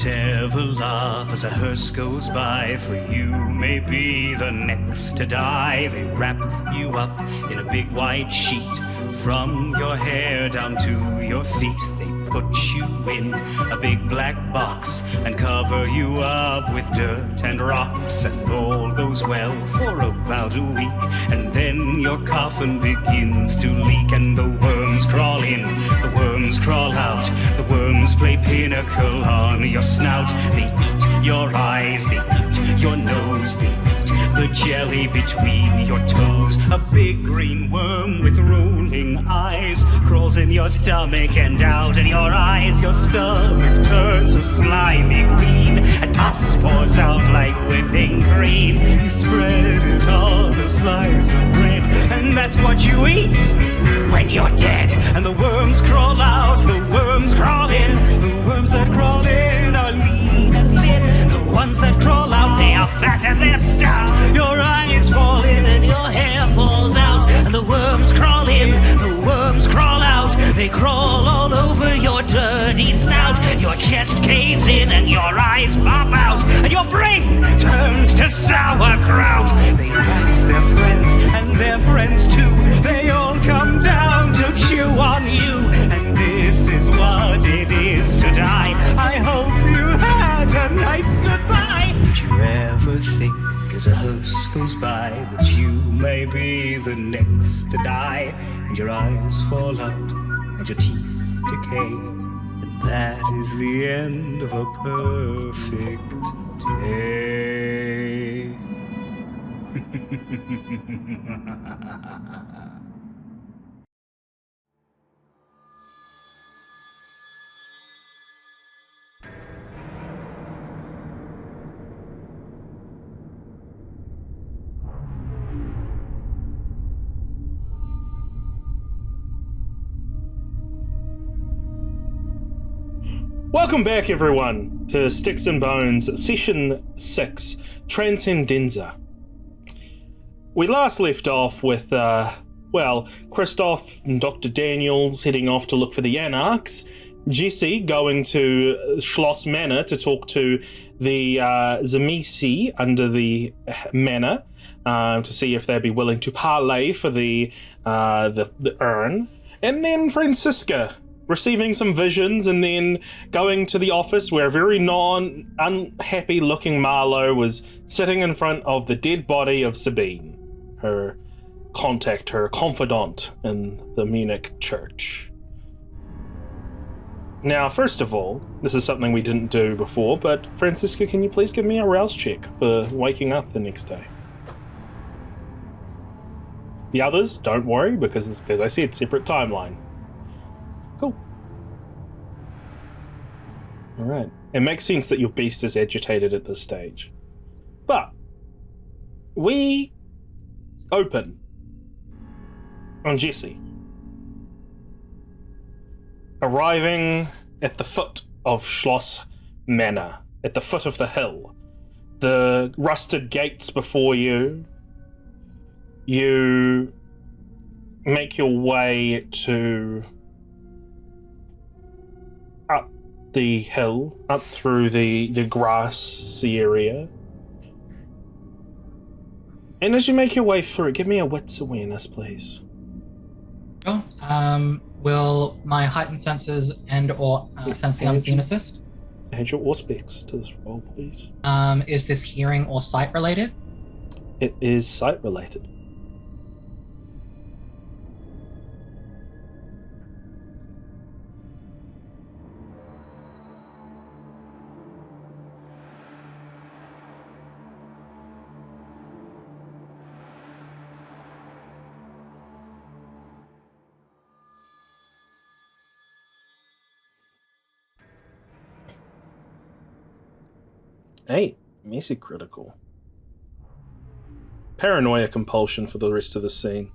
Don't ever laugh as a hearse goes by, for you may be the next to die. They wrap you up in a big white sheet, from your hair down to your feet. They put you in a big black box and cover you up with dirt and rocks. And all goes well for about a week, and then your coffin begins to leak. And the worms crawl in, the worms crawl out, the worms play pinnacle on your snout. They eat your eyes, they eat your nose, they eat the jelly between your toes. A big green worm with rolling eyes crawls in your stomach and out in your eyes. Your stomach turns a slimy green, and pus pours out like whipping cream. You spread it on a slice of bread, and that's what you eat when you're dead. And the worms crawl out, the worms crawl in. The worms that crawl in are lean and thin. The ones that crawl out, they are fat and they're stout. Your eyes fall in and your hair falls out. And the worms crawl in, the worms crawl out. They crawl all over your dirty snout. Your chest caves in and your eyes pop out, and your brain turns to sauerkraut. They bite their friends and their friends too. They all come down to chew on you. And this is what it is to die. I hope you had a nice goodbye. Did you ever think, as a hearse goes by, that you may be the next to die? And your eyes fall out and your teeth decay, and that is the end of a perfect day. Welcome back, everyone, to Styx Bones, Session 6, Transcendenza. We last left off with, Christof and Dr. Daniels heading off to look for the Anarchs, Jessie going to Schloss Manor to talk to the Zamisi under the manor, to see if they'd be willing to parlay for the urn, and then Franziska receiving some visions, and then going to the office where a very unhappy looking Marlo was sitting in front of the dead body of Sabine, her contact, her confidant in the Munich church. Now, first of all, this is something we didn't do before, but Franziska, can you please give me a rouse check for waking up the next day? The others, don't worry, because as I said, separate timeline. Cool. Alright. It makes sense that your beast is agitated at this stage. But we open on Jessie arriving at the foot of Schloss Manor, at the foot of the hill. The rusted gates before you. You make your way to up the hill, up through the grassy area. And as you make your way through, give me a wits awareness, please. Oh, will my heightened senses and or sense the unseen assist? Add your auspex to this roll, please. Is this hearing or sight related? It is sight related. Hey, messy critical. Paranoia compulsion for the rest of the scene.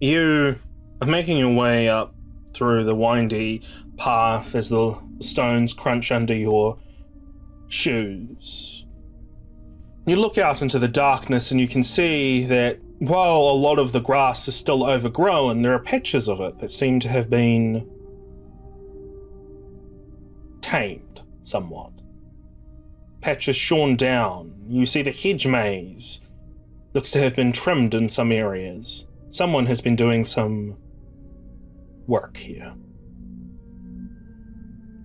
You are making your way up through the windy path as the stones crunch under your shoes. You look out into the darkness and you can see that while a lot of the grass is still overgrown, there are patches of it that seem to have been tamed somewhat. Patches shorn down. You see the hedge maze looks to have been trimmed in some areas. Someone has been doing some work here.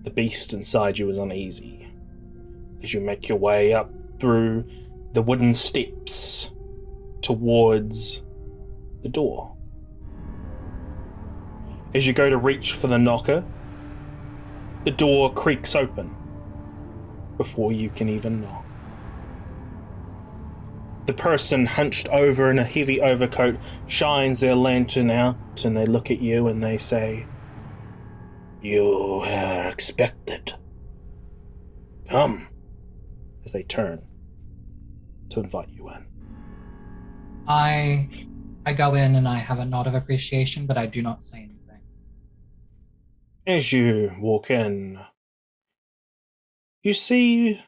The beast inside you is uneasy as you make your way up through the wooden steps towards the door. As you go to reach for the knocker, the door creaks open before you can even knock. The person hunched over in a heavy overcoat shines their lantern out and they look at you and they say, "You are expected. Come," as they turn to invite you in. I go in and I have a nod of appreciation, but I do not say anything. As you walk in, you see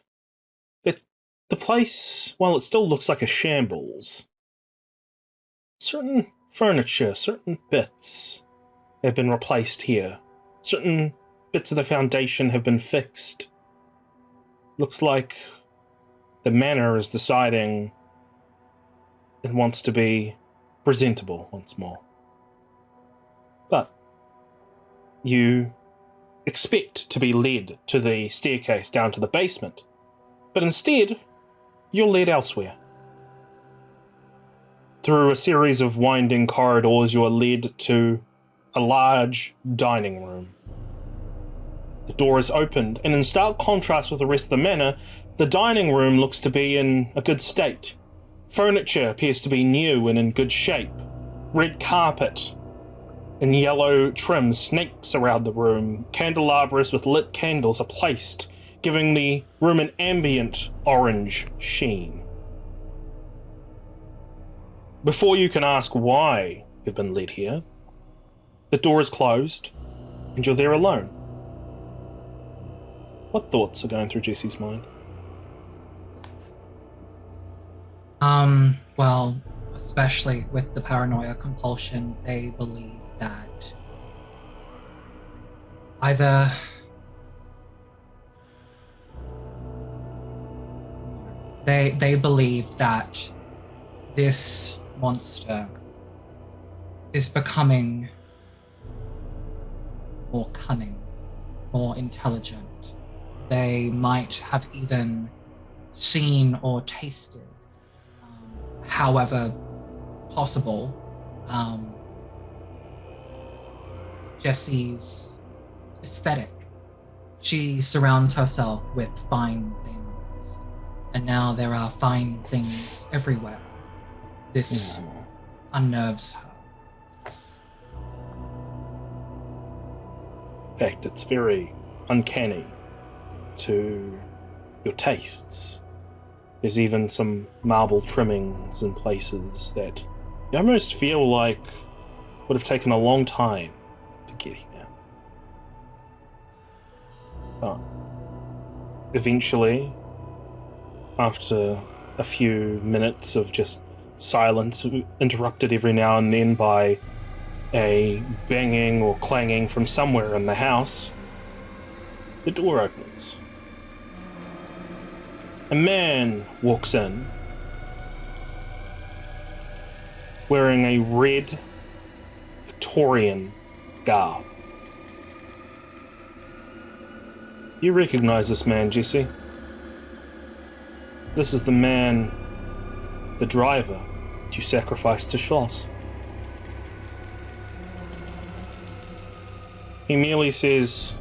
that the place, while it still looks like a shambles, certain furniture, certain bits have been replaced here. Certain bits of the foundation have been fixed. Looks like the manor is deciding it wants to be presentable once more. But you expect to be led to the staircase down to the basement, but instead, you're led elsewhere. Through a series of winding corridors, you are led to a large dining room. The door is opened, and in stark contrast with the rest of the manor, the dining room looks to be in a good state. Furniture appears to be new and in good shape. Red carpet and yellow trim snakes around the room. Candelabras with lit candles are placed, giving the room an ambient orange sheen. Before you can ask why you've been led here, the door is closed, and you're there alone. What thoughts are going through Jessie's mind? Well, especially with the paranoia compulsion, they believe that either they believe that this monster is becoming more cunning, more intelligent. They might have even seen or tasted, however possible, Jessie's aesthetic. She surrounds herself with fine things, and now there are fine things everywhere. This unnerves her. In fact, it's very uncanny to your tastes. There's even some marble trimmings in places that you almost feel like would have taken a long time to get here. But eventually, after a few minutes of just silence, interrupted every now and then by a banging or clanging from somewhere in the house, the door opens. A man walks in, wearing a red Victorian garb. You recognize this man, Jessie. This is the man, the driver, that you sacrificed to Schloss. He merely says,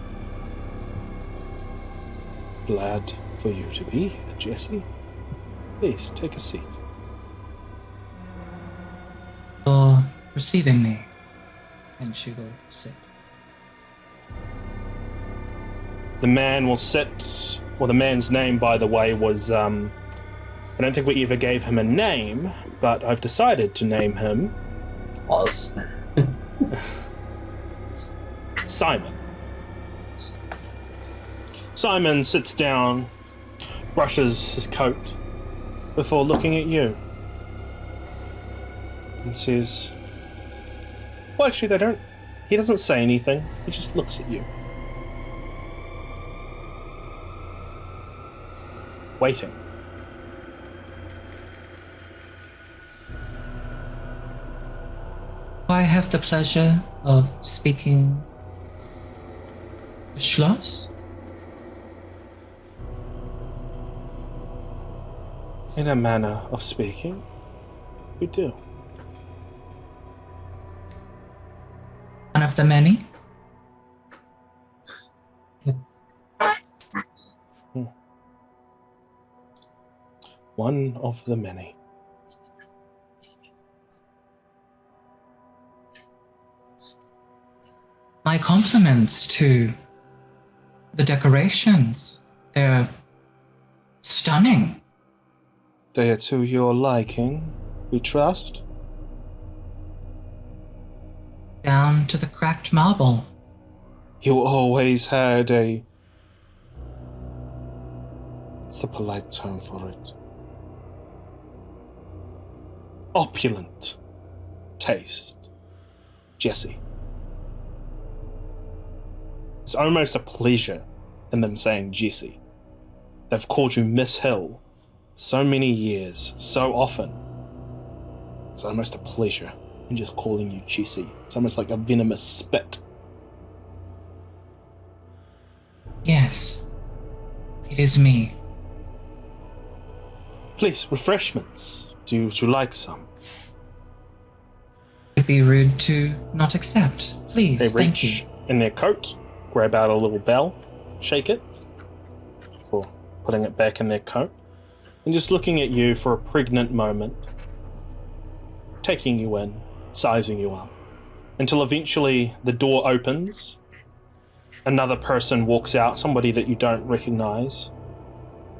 "Glad for you to be here, Jessie. Please, take a seat." For receiving me, and she will sit. The man will sit. Well, the man's name, by the way, was, I don't think we ever gave him a name, but I've decided to name him Simon. Simon sits down, brushes his coat before looking at you and says, well, actually, he doesn't say anything. He just looks at you. waiting. I have the pleasure of speaking to Schloss. In a manner of speaking, we do. One of the many. One of the many. My compliments to the decorations. They're stunning. They are to your liking, we trust. Down to the cracked marble. You always had a... What's the polite term for it? Opulent taste, Jessie. It's almost a pleasure in them saying Jessie. They've called you Miss Hill so many years, so often. It's almost a pleasure in just calling you Jessie. It's almost like a venomous spit. Yes, it is me. Please, refreshments. Would you like some? It'd be rude to not accept. Please, They thank you. reach in their coat, grab out a little bell, shake it, before putting it back in their coat, and just looking at you for a pregnant moment, taking you in, sizing you up, until eventually the door opens, another person walks out, somebody that you don't recognize.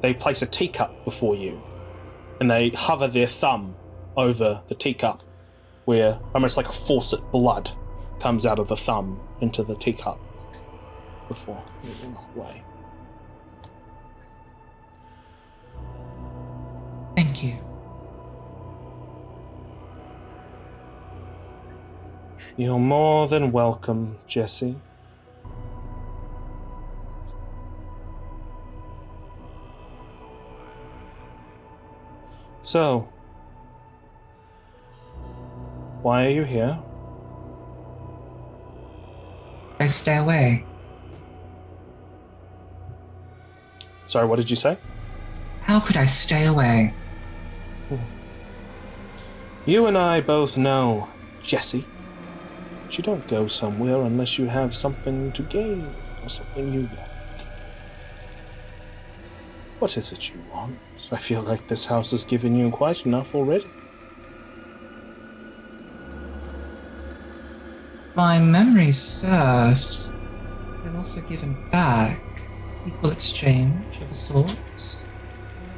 They place a teacup before you, and they hover their thumb over the teacup, where almost like a faucet blood comes out of the thumb into the teacup before moving away. Thank you. You're more than welcome, Jessie. So, why are you here? I stay away. Sorry, what did you say? How could I stay away? You and I both know, Jessie, that you don't go somewhere unless you have something to gain or something you want. What is it you want? I feel like this house has given you quite enough already. My memory serves. I've also given back. Equal exchange of sorts.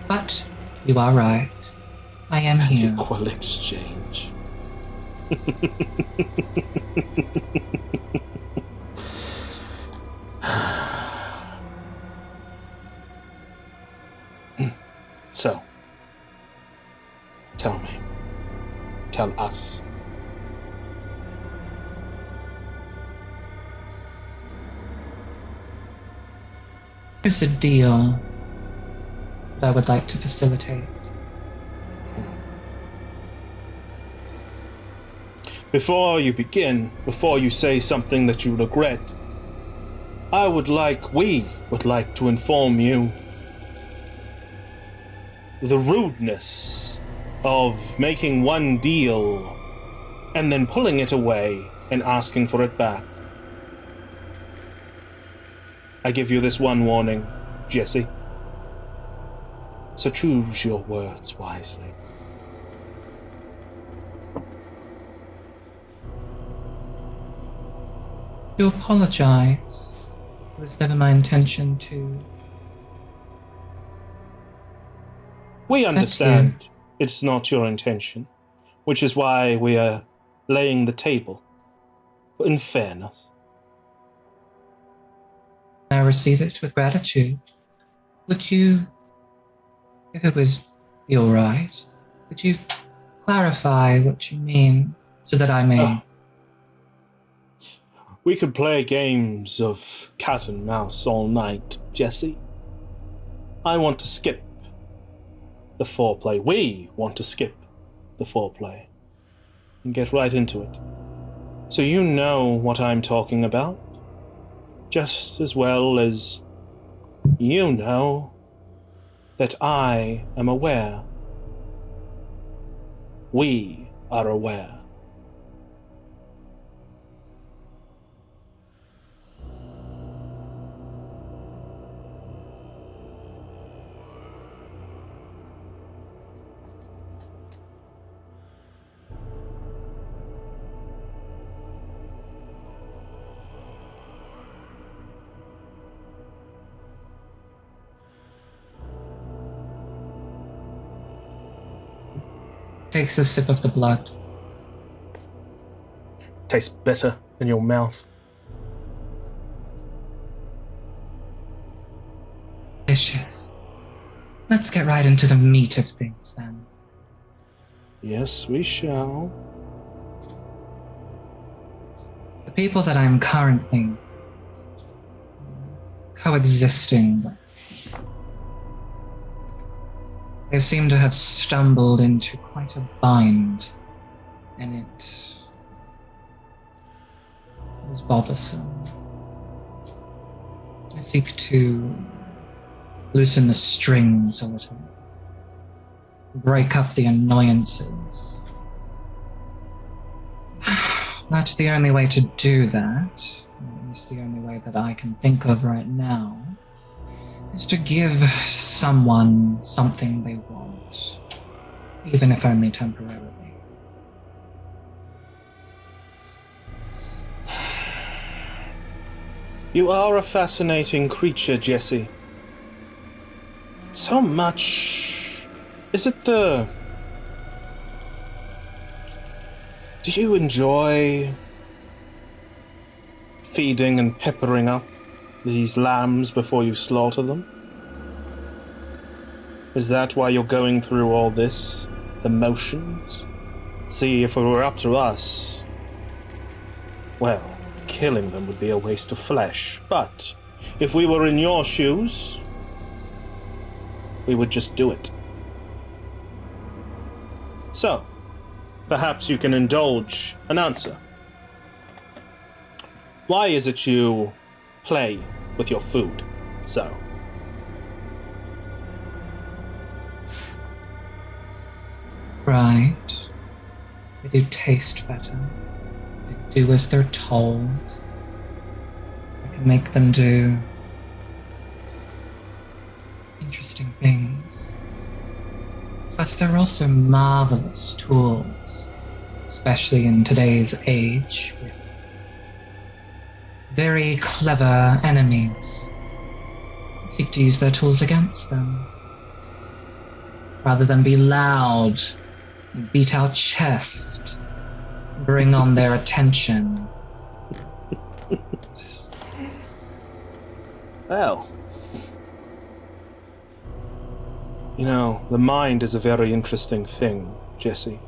But you are right. I am here. Equal exchange. So, tell me. Tell us. Here's a deal that I would like to facilitate. Before you begin, before you say something that you regret, we would like to inform you the rudeness of making one deal and then pulling it away and asking for it back. I give you this one warning, Jessie. So choose your words wisely. To apologize. It was never my intention to. We Thank understand it's not your intention, which is why we are laying the table in fairness. I receive it with gratitude. Would you, if it was all right, would you clarify what you mean so that I may... We could play games of cat and mouse all night, Jessie. I want to skip the foreplay. We want to skip the foreplay and get right into it. So you know what I'm talking about, just as well as you know that I am aware. We are aware. Takes a sip of the blood. Tastes better in your mouth. Delicious. Let's get right into the meat of things then. Yes, we shall. The people that I'm currently coexisting with, they seem to have stumbled into quite a bind, and it is bothersome. I seek to loosen the strings a little, break up the annoyances. That's the only way to do that, at least the only way that I can think of right now, is to give someone something they want, even if only temporarily. You are a fascinating creature, Jessie. So much... Is it the... Do you enjoy feeding and peppering up these lambs before you slaughter them? Is that why you're going through all this? The motions? See, if it were up to us, well, killing them would be a waste of flesh. But if we were in your shoes, we would just do it. So, perhaps you can indulge an answer. Why is it you play with your food so? Right. They do taste better. They do as they're told. I can make them do interesting things. Plus, they're also marvelous tools, especially in today's age, with very clever enemies. I seek to use their tools against them. Rather than be loud, beat our chest, bring on their attention. Well, you know, the mind is a very interesting thing, Jessie.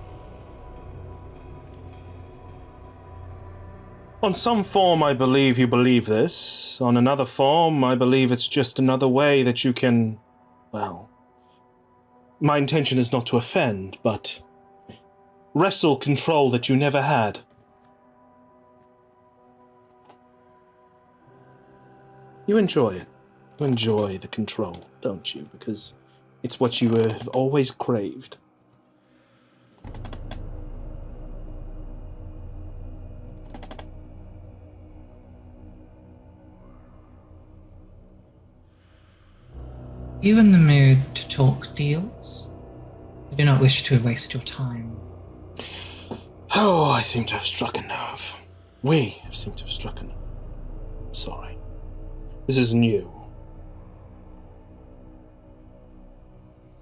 On some form, I believe you believe this. On another form, I believe it's just another way that you can, well, my intention is not to offend, but wrestle control that you never had. You enjoy it. You enjoy the control, don't you? Because it's what you have always craved. Are you in the mood to talk deals? I do not wish to waste your time. Oh, I seem to have struck a nerve. We seem to have struck a nerve. I'm sorry. This is new.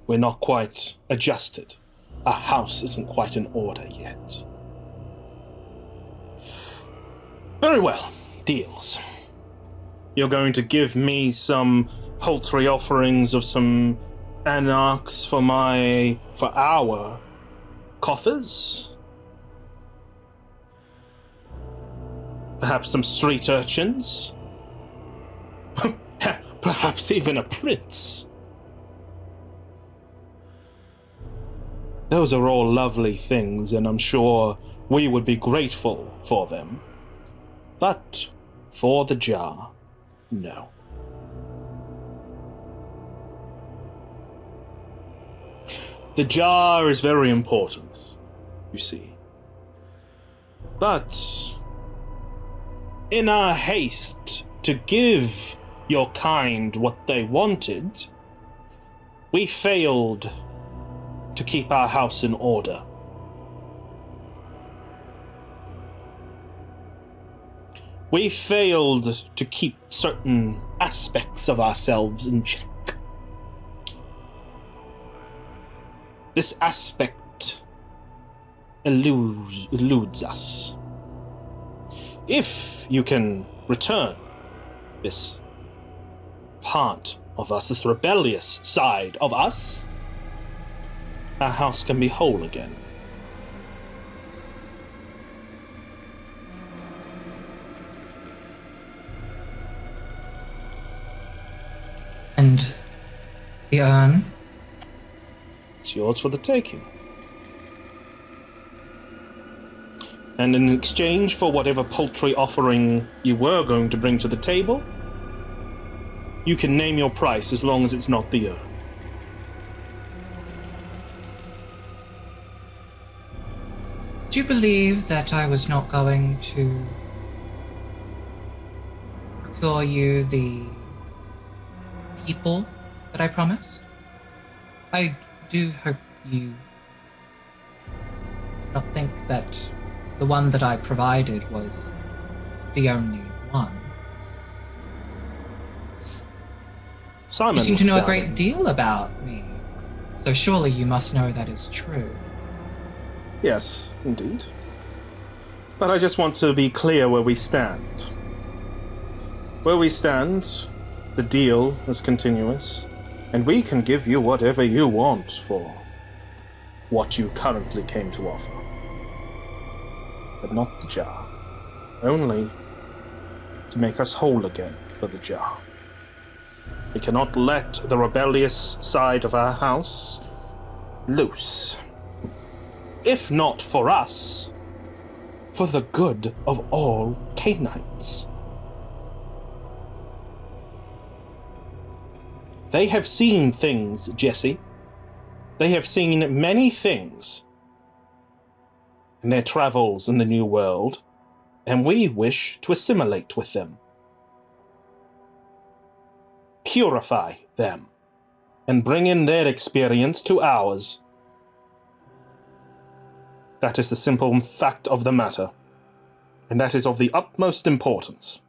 We're not quite adjusted. Our house isn't quite in order yet. Very well. Deals. You're going to give me some paltry offerings of some anarchs for our coffers? Perhaps some street urchins? Perhaps even a prince? Those are all lovely things, and I'm sure we would be grateful for them. But for the jar, no. The jar is very important, you see. But in our haste to give your kind what they wanted, we failed to keep our house in order. We failed to keep certain aspects of ourselves in check. This aspect eludes us. If you can return this part of us, this rebellious side of us, our house can be whole again. And the urn? It's yours for the taking. And in exchange for whatever paltry offering you were going to bring to the table, you can name your price as long as it's not the urn. Do you believe that I was not going to procure you the people that I promised? I do hope you not think that the one that I provided was the only one. Simon, You seem to know a great darling. deal about me, so surely you must know that is true. Yes, indeed. But I just want to be clear where we stand. Where we stand, the deal is continuous, and we can give you whatever you want for what you currently came to offer. But not the jar. Only to make us whole again for the jar. We cannot let the rebellious side of our house loose. If not for us, for the good of all Canaanites. They have seen things, Jessie. They have seen many things in their travels in the New World, and we wish to assimilate with them. Purify them, and bring in their experience to ours. That is the simple fact of the matter, and that is of the utmost importance.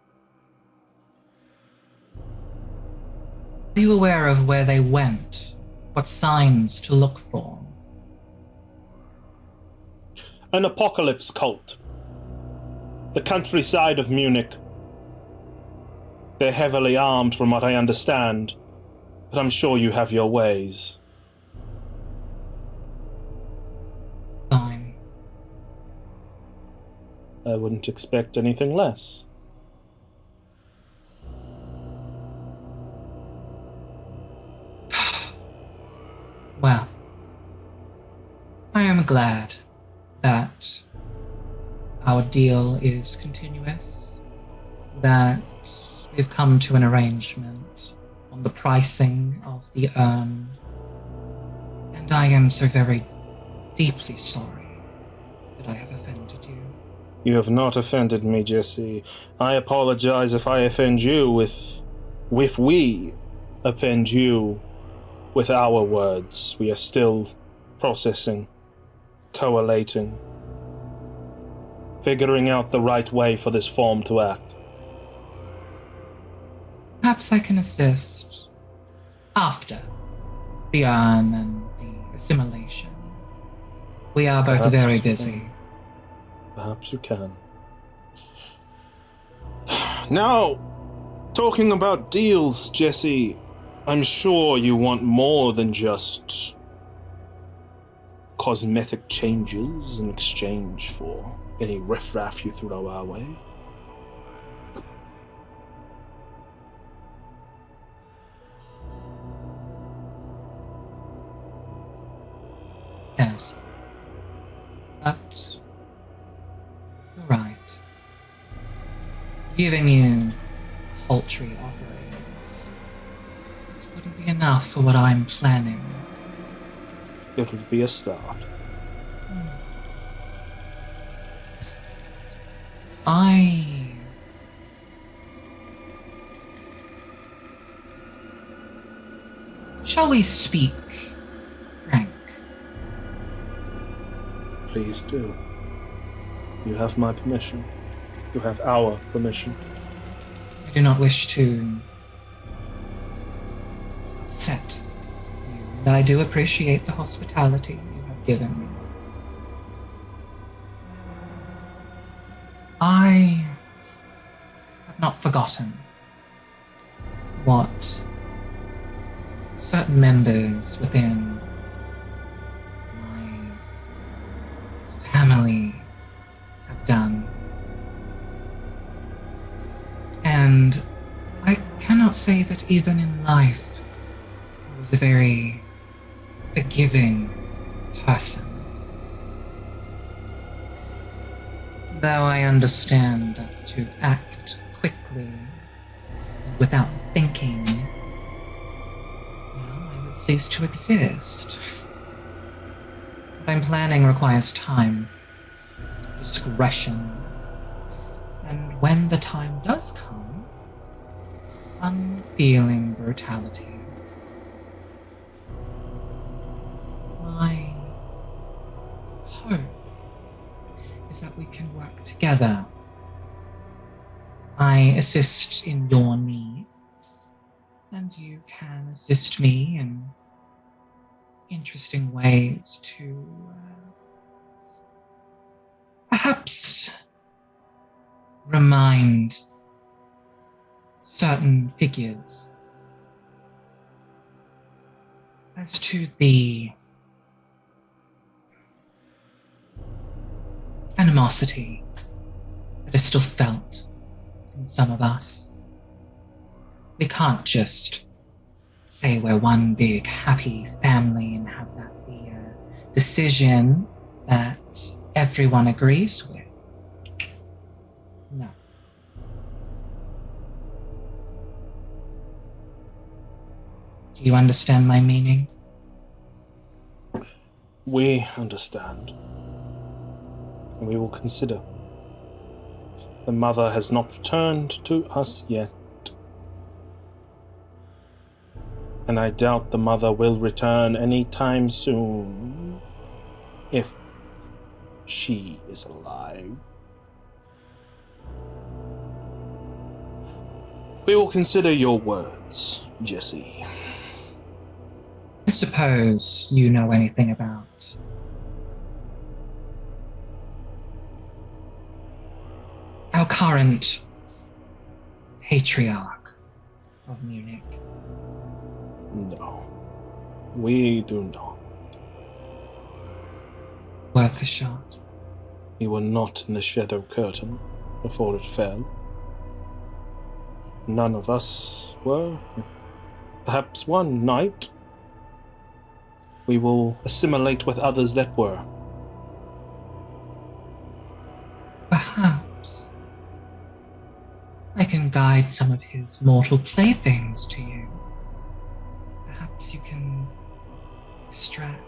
Are you aware of where they went? What signs to look for? An apocalypse cult. The countryside of Munich. They're heavily armed from what I understand, but I'm sure you have your ways. Fine. I wouldn't expect anything less. Well, I am glad that our deal is continuous, that we've come to an arrangement on the pricing of the urn, and I am so very deeply sorry that I have offended you. You have not offended me, Jessie. I apologize if I offend you if we offend you with our words. We are still processing, collating, figuring out the right way for this form to act. Perhaps I can assist after the urn and the assimilation. We are both Perhaps very you busy. can. Perhaps you can. Now, talking about deals, Jessie, I'm sure you want more than just cosmetic changes in exchange for any riffraff you throw our way. Yes. But you're right. Giving you paltry offerings, it wouldn't be enough for what I'm planning. It would be a start. Shall we speak, Frank? Please do. You have my permission. You have our permission. I do not wish to upset you, and I do appreciate the hospitality you have given me. I have not forgotten what certain members within my family have done. And I cannot say that even in life I was a very forgiving person. Though I understand that to act quickly and without thinking, well, I would cease to exist. What I'm planning requires time, discretion, and when the time does come, unfeeling brutality. My hope is that we can work together. I assist in your needs, and you can assist me in interesting ways to perhaps remind certain figures as to the animosity that is still felt in some of us. We can't just say we're one big happy family and have that be a decision that everyone agrees with. No. Do you understand my meaning? We understand. And we will consider. The mother has not returned to us yet. And I doubt the mother will return anytime soon. If she is alive. We will consider your words, Jessie. I suppose you know anything about our current patriarch of Munich. No, we do not. Worth a shot. We were not in the shadow curtain before it fell. None of us were. Perhaps one night we will assimilate with others that were. Perhaps I can guide some of his mortal playthings to you. Perhaps you can extract,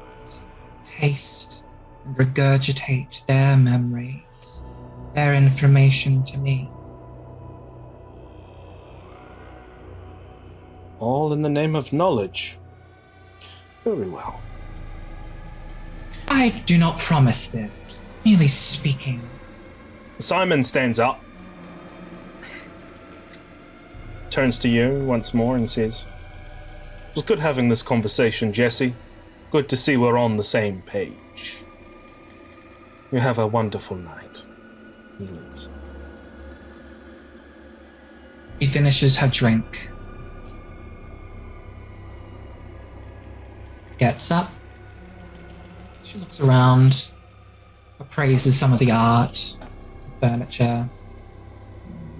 taste, and regurgitate their memories, their information to me. All in the name of knowledge. Very well. I do not promise this, merely speaking. Simon stands up, turns to you once more and says, "It was good having this conversation, Jessie. Good to see we're on the same page. You have a wonderful night." He leaves. She finishes her drink. Gets up. She looks around, appraises some of the art, furniture,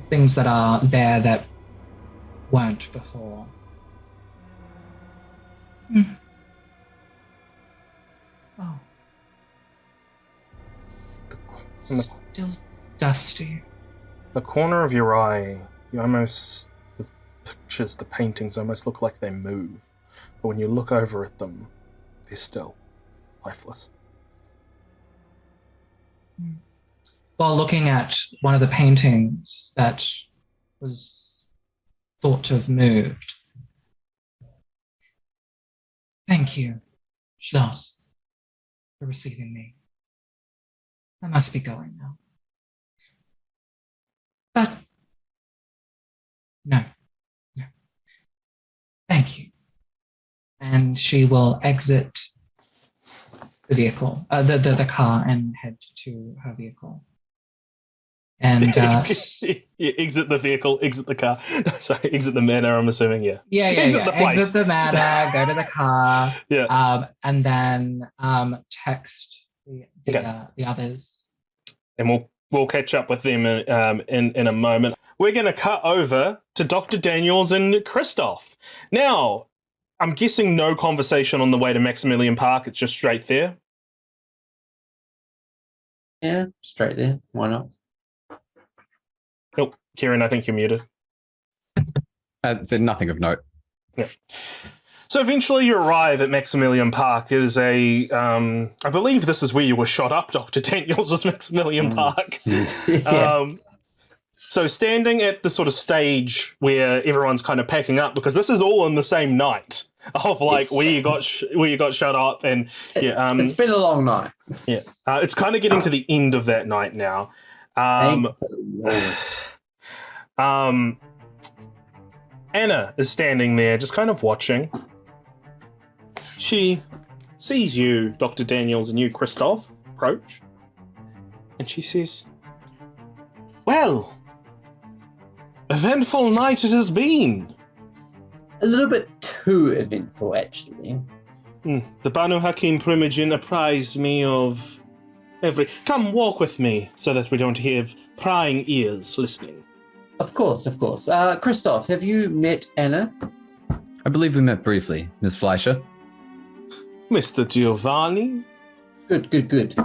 things that are there that weren't before. Oh, Still dusty. The corner of your eye, the pictures, the paintings almost look like they move. But when you look over at them, they're still lifeless. While looking at one of the paintings that was thought to have moved. Thank you, Schloss, for receiving me. I must be going now. But no. Thank you. And she will exit the vehicle, the car, and head to her vehicle. And you exit the vehicle, exit the car. Sorry, exit the manor, I'm assuming, yeah. Exit the place. Exit the manor, go to the car. Yeah. And then text the others. And we'll catch up with them in a moment. We're going to cut over to Dr. Daniels and Christof. Now, I'm guessing no conversation on the way to Maximilian Park. It's just straight there. Yeah, straight there. Why not? Oh, Kieran, I think you're muted. Said nothing of note. Yeah. So eventually you arrive at Maximilian Park. It is I believe this is where you were shot up, Dr. Daniels, was Maximilian Park. Yeah. So standing at the sort of stage where everyone's kind of packing up, because this is all in the same night of like where you got shut up, and it's been a long night. Yeah, it's kind of getting to the end of that night now. Anna is standing there, just kind of watching. She sees you, Dr. Daniels, and you, Christof, approach, and she says, "Well, eventful night it has been." A little bit too eventful, actually. The Banu Hakim Primogen apprised me of every... Come walk with me, so that we don't have prying ears listening. Of course. Christof, have you met Anna? I believe we met briefly, Miss Fleischer. Mr. Giovanni? Good.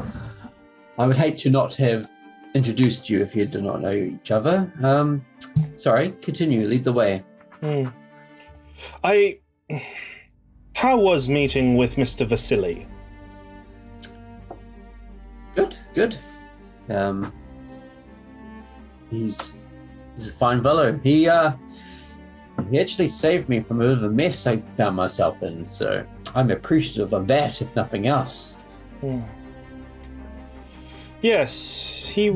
I would hate to not have introduced you if you did not know each other. Sorry, continue, lead the way. How was meeting with Mr. Vasily? Good. He's a fine fellow. He actually saved me from a bit of a mess I found myself in, so I'm appreciative of that, if nothing else. Yes, he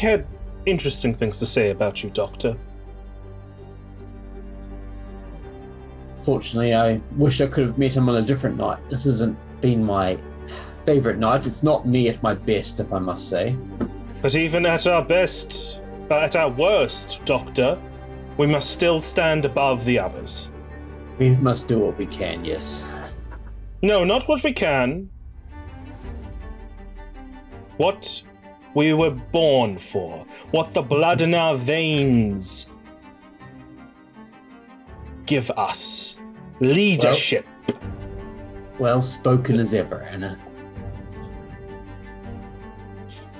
had interesting things to say about you, Doctor. Fortunately, I wish I could have met him on a different night. This hasn't been my favorite night. It's not me at my best, if I must say. But even at our best, at our worst, Doctor, we must still stand above the others. We must do what we can, yes. No, not what we can. What we were born for. What the blood in our veins give us. Leadership. Well spoken as ever, Anna.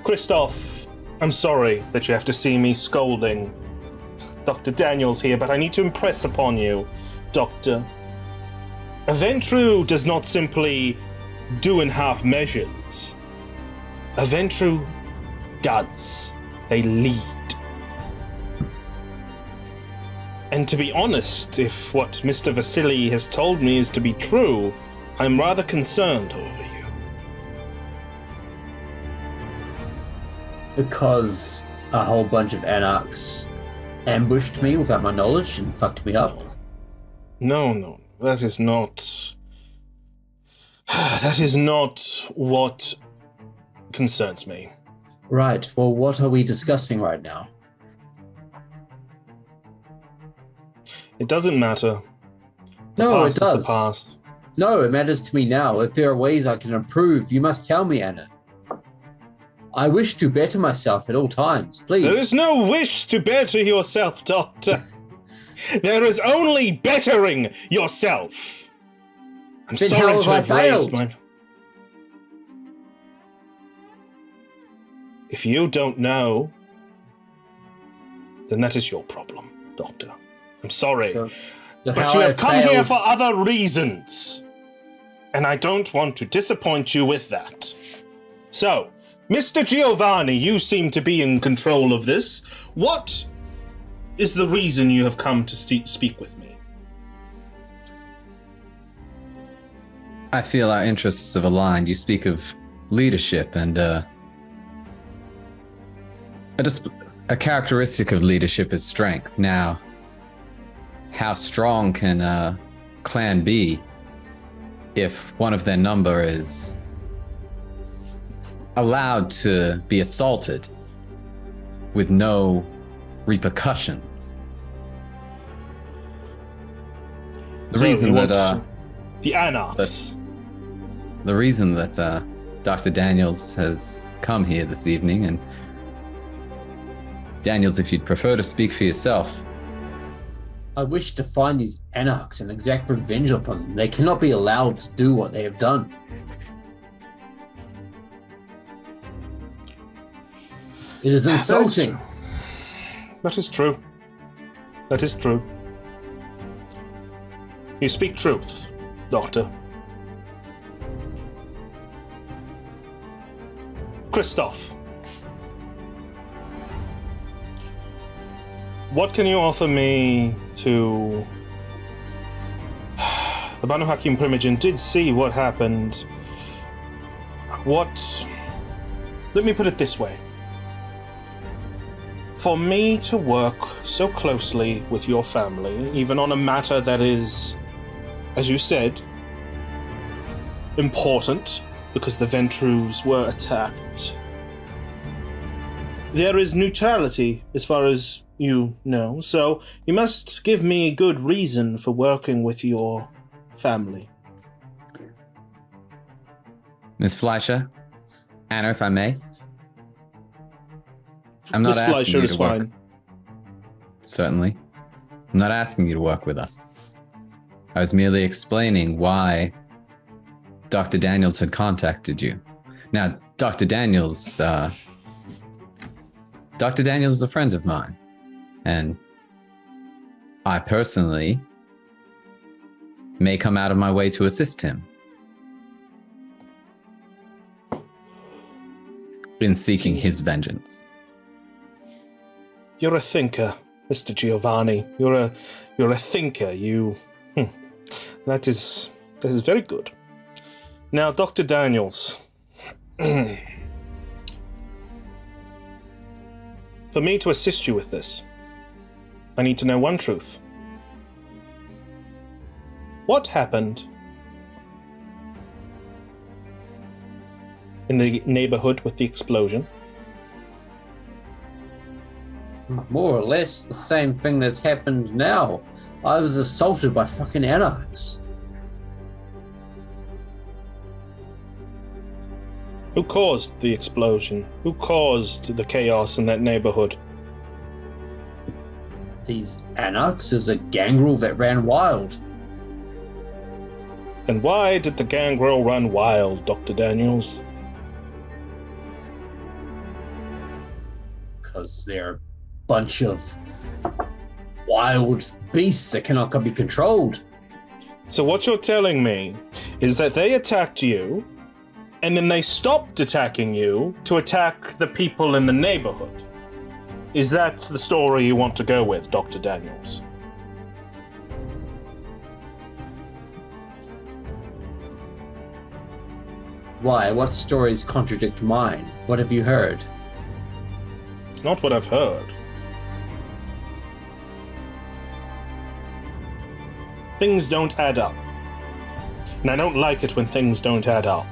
Christof, I'm sorry that you have to see me scolding Dr. Daniels here, but I need to impress upon you, Doctor. A Ventrue does not simply do in half measures. A Ventrue does. They lead. And to be honest, if what Mr. Vasily has told me is to be true, I'm rather concerned over you. Because a whole bunch of anarchs ambushed me without my knowledge and fucked me up? No, that is not... That is not what concerns me. Right, well, what are we discussing right now? It doesn't matter. No, it Past does. is the past. No, it matters to me now. If there are ways I can improve, you must tell me, Anna. I wish to better myself at all times, please. There is no wish to better yourself, Doctor. There is only bettering yourself. I'm Then sorry how to have I have raised failed? If you don't know, then that is your problem, Doctor. I'm sorry. But you have come here for other reasons. And I don't want to disappoint you with that. So, Mr. Giovanni, you seem to be in control of this. What is the reason you have come to speak with me? I feel our interests have aligned. You speak of leadership, and a characteristic of leadership is strength. Now, how strong can a clan be if one of their number is allowed to be assaulted with no repercussions? The reason that the Anarchs. The reason that Dr. Daniels has come here this evening, and Daniels, if you'd prefer to speak for yourself. I wish to find these Anarchs and exact revenge upon them. They cannot be allowed to do what they have done. It is insulting. That is true. That is true. You speak truth, Doctor. Christof, what can you offer me to... The Banu Hakim Primogen did see what happened. Let me put it this way. For me to work so closely with your family, even on a matter that is, as you said, important, because the Ventrues were attacked, there is neutrality as far as you know, so you must give me a good reason for working with your family. Ms. Fleischer, Anna, if I may. I'm not Ms. asking Fleischer you is to work. fine. Certainly. I'm not asking you to work with us. I was merely explaining why Dr. Daniels had contacted you. Now, Dr. Daniels is a friend of mine, and I personally may come out of my way to assist him in seeking his vengeance. You're a thinker, Mr. Giovanni. You're a thinker. That is very good. Now, Dr. Daniels. For me to assist you with this, I need to know one truth. What happened in the neighborhood with the explosion? More or less the same thing that's happened now. I was assaulted by fucking Anarchs. Who caused the explosion? Who caused the chaos in that neighborhood? These Anarchs is a gangrel that ran wild. And why did the gangrel run wild, Dr. Daniels? Because they're a bunch of wild beasts that cannot be controlled. So what you're telling me is that they attacked you, and then they stopped attacking you to attack the people in the neighborhood. Is that the story you want to go with, Dr. Daniels? Why? What stories contradict mine? What have you heard? It's not what I've heard. Things don't add up. And I don't like it when things don't add up.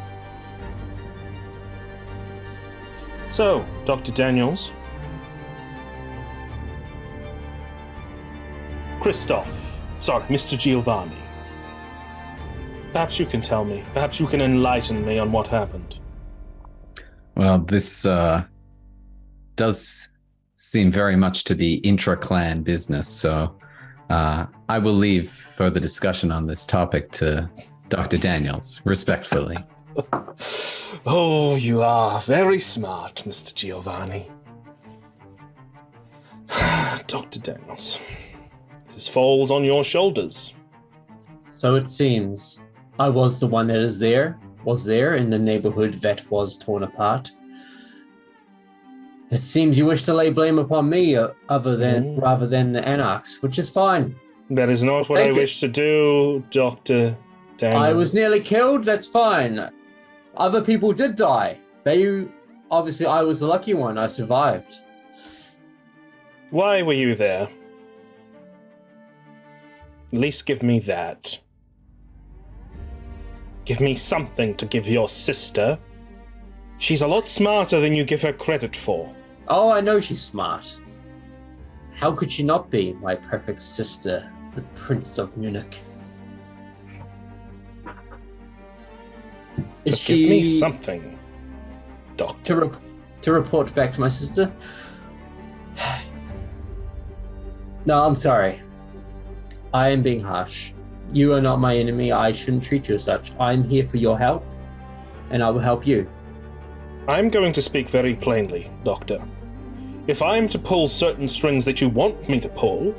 So, Dr. Daniels. Mr. Giovanni. Perhaps you can tell me. Perhaps you can enlighten me on what happened. Well, this does seem very much to be intra-clan business, so I will leave further discussion on this topic to Dr. Daniels, respectfully. Oh, you are very smart, Mr. Giovanni. Dr. Daniels, this falls on your shoulders. So it seems I was the one that was there in the neighborhood that was torn apart. It seems you wish to lay blame upon me rather than the Anarchs, which is fine. That is not what I wish to do, Dr. Daniels. I was nearly killed, that's fine. Other people did die. Obviously, I was the lucky one, I survived. Why were you there? At least give me that. Give me something to give your sister. She's a lot smarter than you give her credit for. Oh, I know she's smart. How could she not be my perfect sister, the Prince of Munich? Give me something, Doctor. To report back to my sister? No, I'm sorry. I am being harsh. You are not my enemy. I shouldn't treat you as such. I'm here for your help, and I will help you. I'm going to speak very plainly, Doctor. If I'm to pull certain strings that you want me to pull,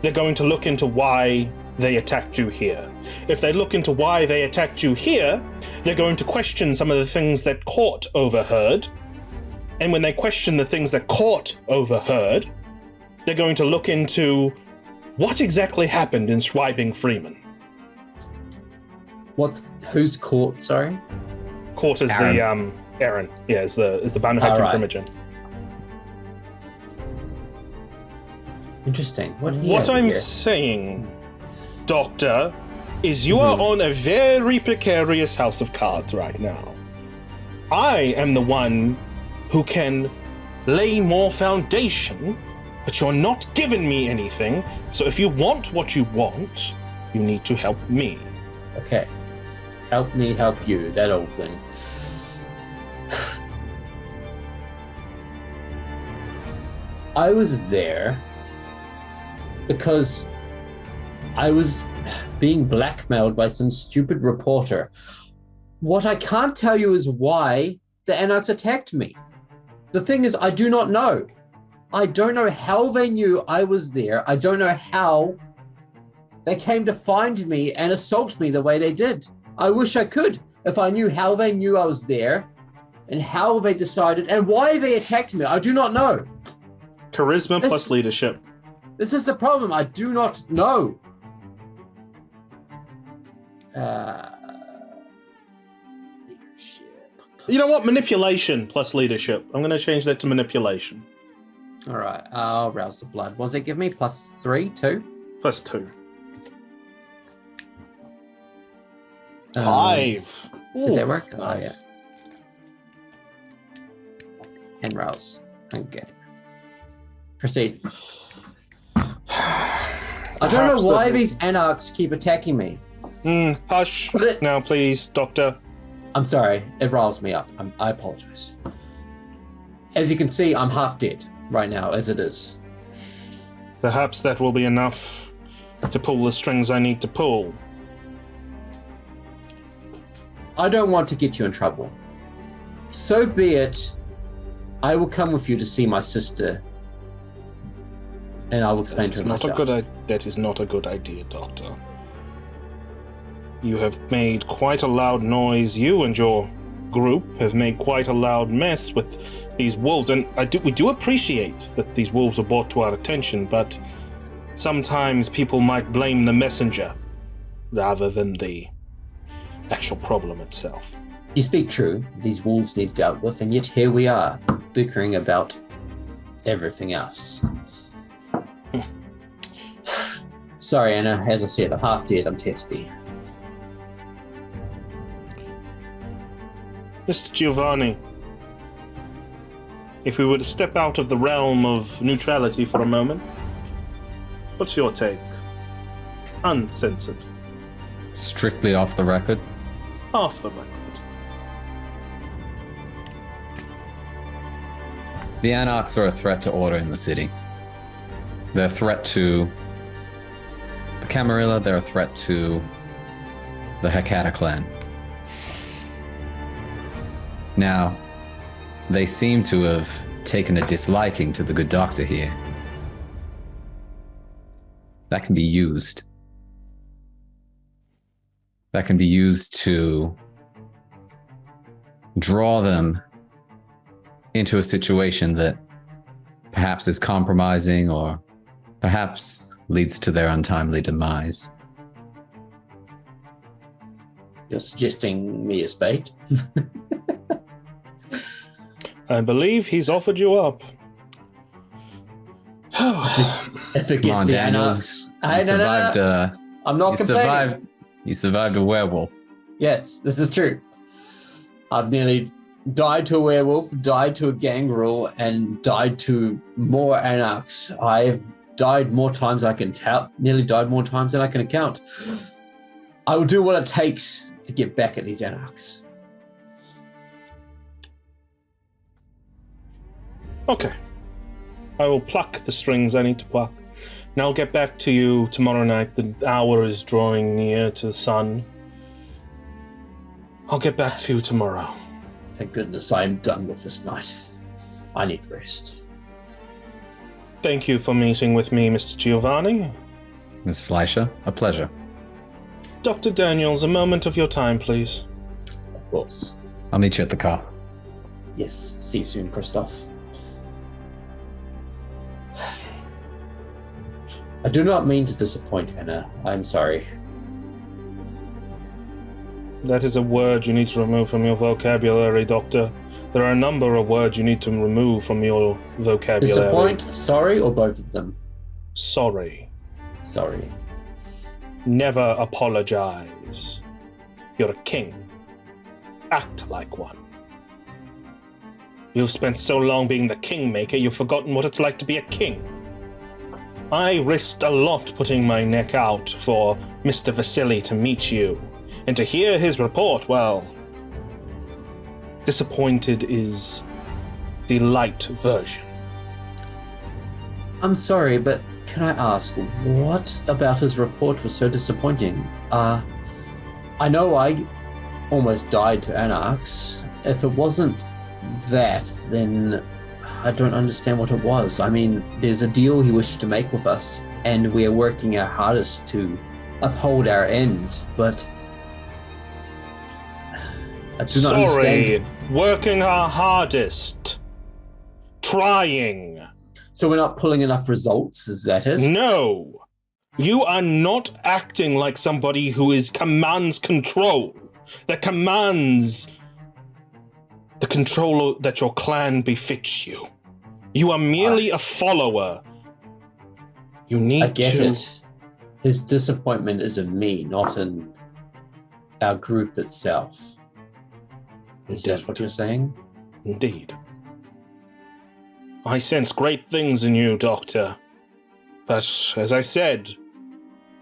they're going to look into why they attacked you here. If they look into why they attacked you here, they're going to question some of the things that Court overheard. And when they question the things that Court overheard, they're going to look into what exactly happened in Schweibing Freeman. Who's Court, sorry? Court is Aaron. Aaron. Yeah, is the Ventrue Primogen. Interesting. What I'm saying, Doctor, is you are on a very precarious house of cards right now. I am the one who can lay more foundation, but you're not giving me anything. So if you want what you want, you need to help me. Okay. Help me help you. That old thing. I was there because I was being blackmailed by some stupid reporter. What I can't tell you is why the Anarchs attacked me. The thing is, I do not know. I don't know how they knew I was there. I don't know how they came to find me and assault me the way they did. I wish I could. If I knew how they knew I was there and how they decided and why they attacked me, I do not know. Charisma plus leadership. This is the problem. I do not know. You know what? Manipulation plus leadership. I'm going to change that to manipulation. All right. I'll rouse the blood. Was it give me +3, 2? +2. 5. Did that work? Nice. Oh, yeah. And rouse. Okay. Proceed. I don't know why these Anarchs keep attacking me. Hush. Now, please, Doctor. I'm sorry. It riles me up. I apologize. As you can see, I'm half dead right now, as it is. Perhaps that will be enough to pull the strings I need to pull. I don't want to get you in trouble. So be it. I will come with you to see my sister. And I will explain to her myself. That is not a good idea, Doctor. You have made quite a loud noise. You and your group have made quite a loud mess with these wolves, and we do appreciate that these wolves were brought to our attention, but sometimes people might blame the messenger rather than the actual problem itself. You speak true. These wolves need dealt with, and yet here we are, bickering about everything else. Sorry, Anna. As I said, I'm half dead. I'm testy. Mr. Giovanni, if we were to step out of the realm of neutrality for a moment, what's your take? Uncensored. Strictly off the record. Off the record. The Anarchs are a threat to order in the city. They're a threat to the Camarilla, they're a threat to the Hecata clan. Now, they seem to have taken a disliking to the good doctor here. That can be used. That can be used to draw them into a situation that perhaps is compromising or perhaps leads to their untimely demise. You're suggesting me as bait? I believe he's offered you up. If it Come on, gets the Daniels. anarchs. You survived. I'm not You complaining. survived a werewolf. Yes, this is true. I've nearly died to a werewolf, died to a gangrel, and died to more anarchs. I've died more times I can tell. Nearly died more times than I can count. I will do what it takes to get back at these anarchs. Okay. I will pluck the strings I need to pluck. And I'll get back to you tomorrow night. The hour is drawing near to the sun. I'll get back to you tomorrow. Thank goodness I am done with this night. I need rest. Thank you for meeting with me, Mr. Giovanni. Miss Fleischer, a pleasure. Dr. Daniels, a moment of your time, please. Of course. I'll meet you at the car. Yes. See you soon, Christof. I do not mean to disappoint, Anna. I'm sorry. That is a word you need to remove from your vocabulary, Doctor. There are a number of words you need to remove from your vocabulary. Disappoint, sorry, or both of them? Sorry. Sorry. Never apologize. You're a king. Act like one. You've spent so long being the kingmaker, you've forgotten what it's like to be a king. I risked a lot putting my neck out for Mr. Vasily to meet you, and to hear his report, well, disappointed is the light version. I'm sorry, but can I ask, what about his report was so disappointing? I know I almost died to anarchs. If it wasn't that, then I don't understand what it was. I mean, there's a deal he wished to make with us, and we are working our hardest to uphold our end, but I do not understand. Working our hardest. Trying. So we're not pulling enough results, is that it? No. You are not acting like somebody who commands control. That commands the control that your clan befits you. You are merely a follower. You need to... I get it. His disappointment is in me, not in our group itself. Is that what you're saying? Indeed. I sense great things in you, Doctor. But, as I said,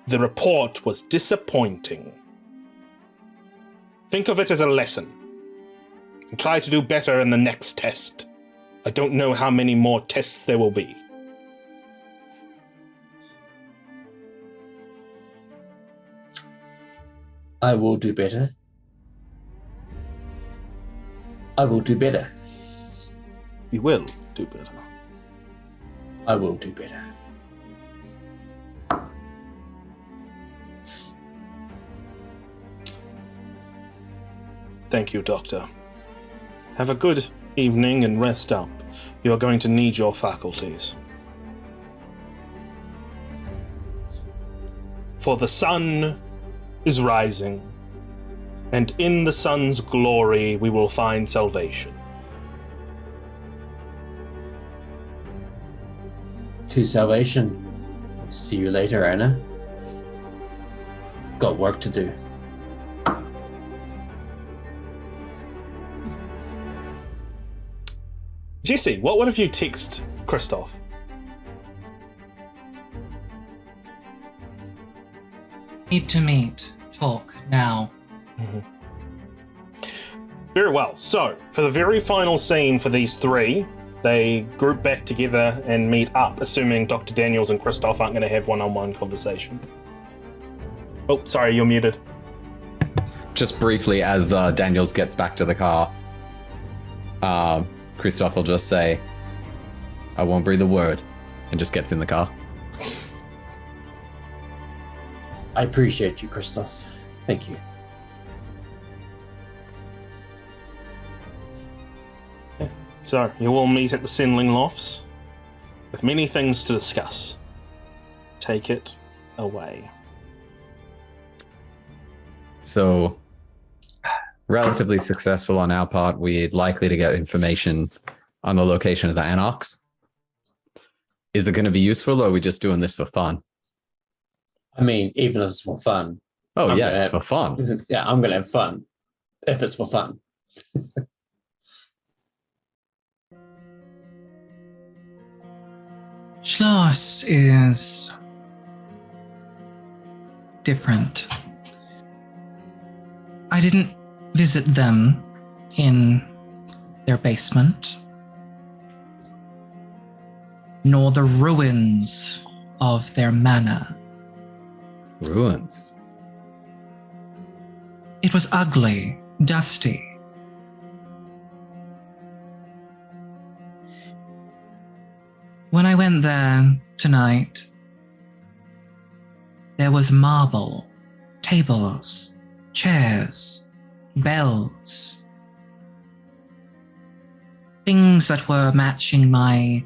the report was disappointing. Think of it as a lesson. And try to do better in the next test. I don't know how many more tests there will be. I will do better. I will do better. You will do better. I will do better. Thank you, Doctor. Have a good evening and rest up. You are going to need your faculties. For the sun is rising, and in the sun's glory we will find salvation. To salvation. See you later, Anna. Got work to do. Jessie, what if you text Christof? Need to meet. Talk now. Very well. So, for the very final scene for these three, they group back together and meet up, assuming Dr. Daniels and Christof aren't going to have one-on-one conversation. Oh, sorry, you're muted. Just briefly, as Daniels gets back to the car, Christof will just say, I won't breathe a word, and just gets in the car. I appreciate you, Christof. Thank you. So, you all meet at the Sinling Lofts with many things to discuss. Take it away. So, relatively successful on our part. We're likely to get information on the location of the Anox. Is it going to be useful, or are we just doing this for fun? I mean, even if it's for fun. Oh, I'm yeah, gonna it's for fun. Yeah, I'm going to have fun. If it's for fun. Schloss is different. I didn't visit them in their basement, nor the ruins of their manor. Ruins. It was ugly, dusty. When I went there tonight, there was marble, tables, chairs, bells. Things that were matching my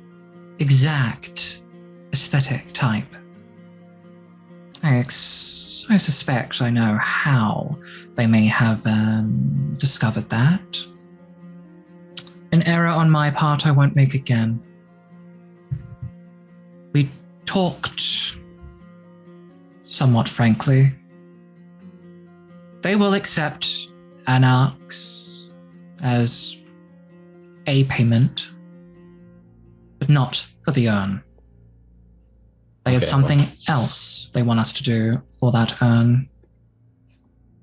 exact aesthetic type. I suspect I know how they may have discovered that. An error on my part I won't make again. We talked somewhat frankly. They will accept Anox as a payment, but not for the urn. They have something else they want us to do for that urn.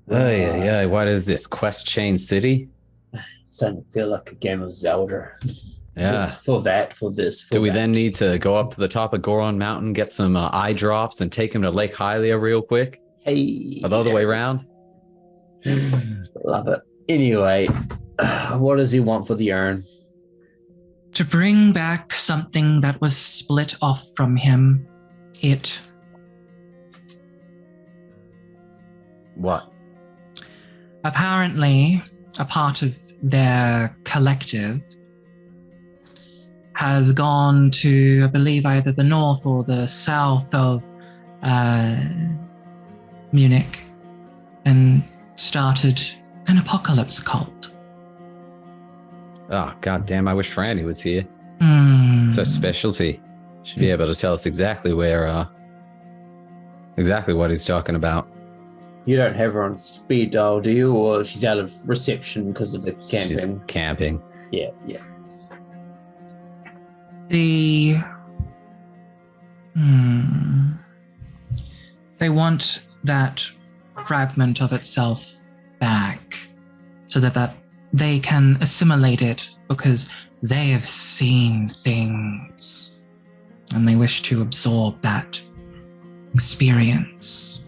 Oh, yeah. What is this? Quest Chain City? It's starting to feel like a game of Zelda. Yeah. This for that, for this, for Do we that. then need to go up to the top of Goron Mountain, get some eye drops, and take him to Lake Hylia real quick? Hey. Or the other way around? Love it. Anyway, what does he want for the urn? To bring back something that was split off from him. It. What? Apparently, a part of their collective has gone to, I believe, either the north or the south of Munich and started an apocalypse cult. Oh, goddamn, I wish Franny was here. It's It's a specialty. Should be able to tell us exactly where, exactly what he's talking about. You don't have her on speed dial, do you? Or she's out of reception because of the camping? She's camping. Yeah. They want that fragment of itself back so that they can assimilate it because they have seen things and they wish to absorb that experience.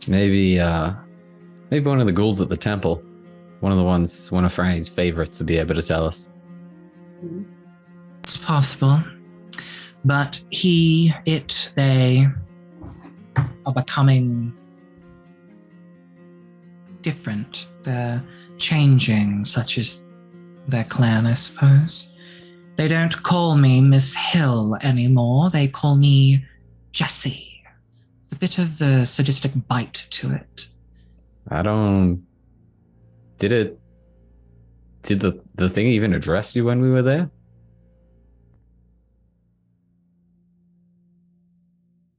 Maybe one of the ghouls at the temple. One of Franny's favorites, to be able to tell us. It's possible. But they are becoming different. They're changing, such as their clan, I suppose. They don't call me Miss Hill anymore. They call me Jessie. A bit of a sadistic bite to it. Did the thing even address you when we were there?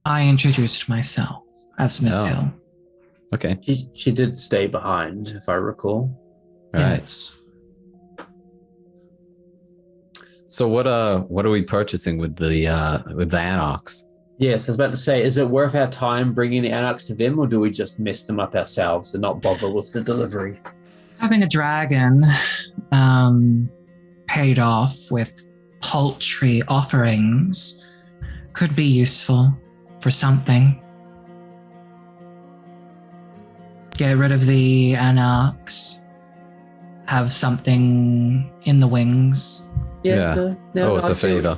I introduced myself as Miss Oh. Hill. Okay. She did stay behind, if I recall. Right. Yes. So what are we purchasing with the Anox? Yes, I was about to say, is it worth our time bringing the Onyx to them, or do we just mess them up ourselves and not bother with the delivery? Having a dragon paid off with paltry offerings could be useful for something. Get rid of the Anox, have something in the wings. Yeah. No, It's I a see. favor.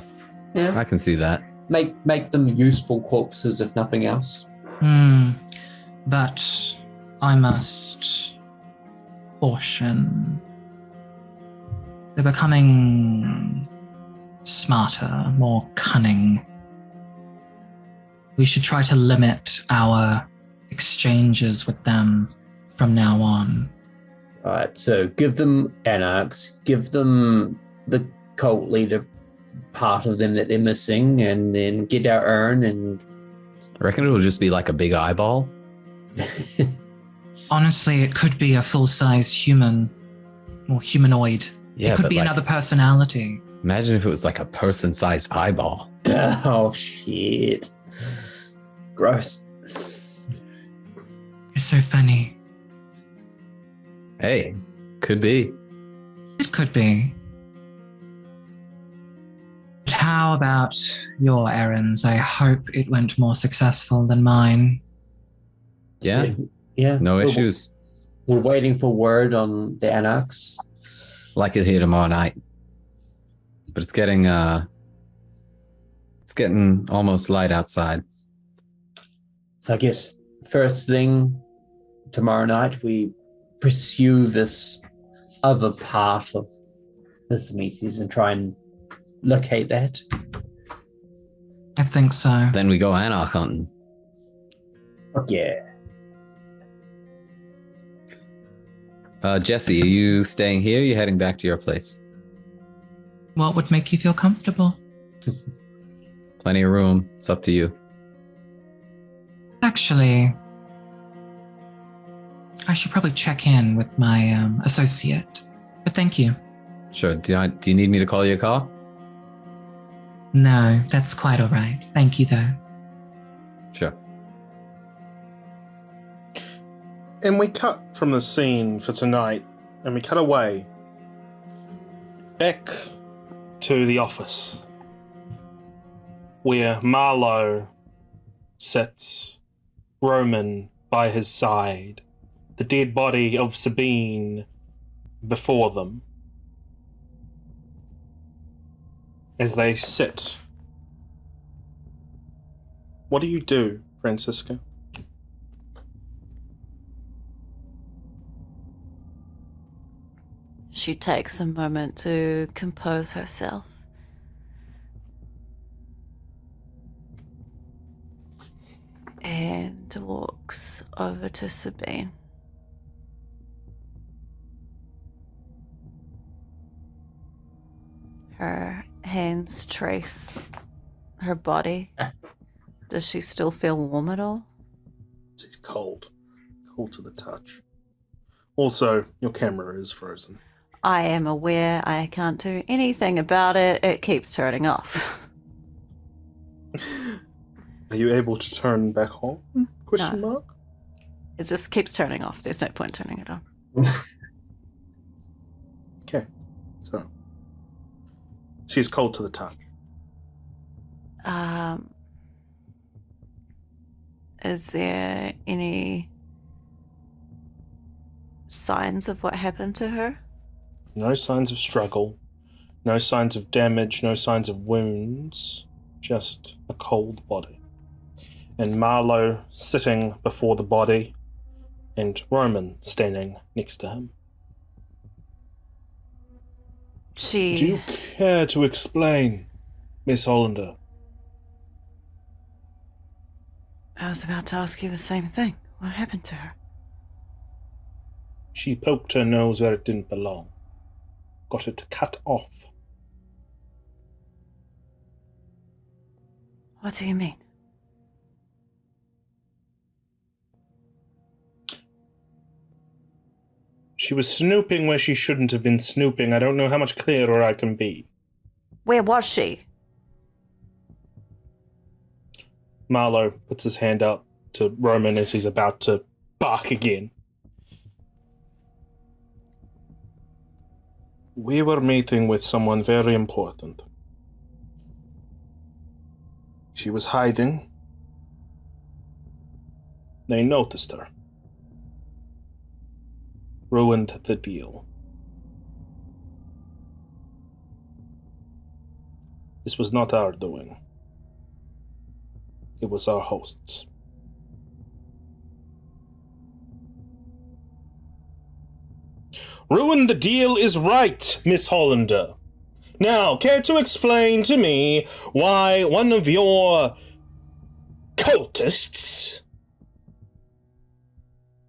Yeah. I can see that. Make them useful corpses, if nothing else. But I must caution. They're becoming smarter, more cunning. We should try to limit our exchanges with them from now on. Alright, so give them anarchs, give them the cult leader part of them that they're missing, and then get our urn and I reckon it'll just be like a big eyeball. Honestly, it could be a full-size human or humanoid. Yeah, it could but be like, another personality. Imagine if it was like a person-sized eyeball. oh shit. Gross. It's so funny. Hey, could be. It could be. But how about your errands? I hope it went more successful than mine. Yeah. So, yeah. No issues. We're waiting for word on the anarchs. Like it here tomorrow night. But it's getting almost light outside. So I guess first thing tomorrow night we pursue this other part of the species and try and locate that. I think so. Then we go anarch hunting. Fuck yeah. Jessie, are you staying here? Or are you heading back to your place? What would make you feel comfortable? Plenty of room. It's up to you. Actually, I should probably check in with my associate. But thank you. Sure. Do you need me to call you a car? No, that's quite all right. Thank you, though. Sure. And we cut from the scene for tonight, and we cut away back to the office where Marlo sits, Roman by his side, the dead body of Sabine before them. As they sit, what do you do, Franziska? She takes a moment to compose herself. And walks over to Sabine. Her hands trace her body. Does she still feel warm at all? She's cold to the touch. Also, your camera is frozen. I am aware I can't do anything about it. It keeps turning off. Are you able to turn back on? Question No. mark? It just keeps turning off. There's no point turning it on. Okay, so she's cold to the touch. Is there any signs of what happened to her? No signs of struggle, no signs of damage, no signs of wounds, just a cold body. And Marlo sitting before the body, and Roman standing next to him. Do you care to explain, Miss Hollander? I was about to ask you the same thing. What happened to her? She poked her nose where it didn't belong. Got it cut off. What do you mean? She was snooping where she shouldn't have been snooping. I don't know how much clearer I can be. Where was she? Marlo puts his hand up to Roman as he's about to bark again. We were meeting with someone very important. She was hiding. They noticed her. Ruined the deal. This was not our doing. It was our host's. Ruin the deal is right, Miss Hollander. Now, care to explain to me why one of your cultists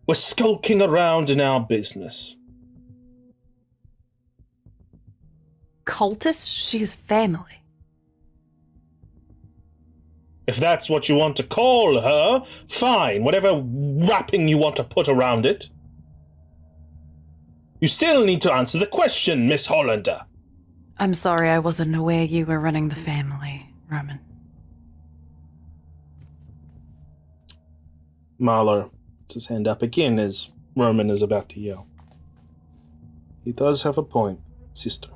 was skulking around in our business? Cultist? She's family. If that's what you want to call her, fine, whatever wrapping you want to put around it. You still need to answer the question, Miss Hollander. I'm sorry, I wasn't aware you were running the family, Roman. Marlo puts his hand up again as Roman is about to yell. He does have a point, sister.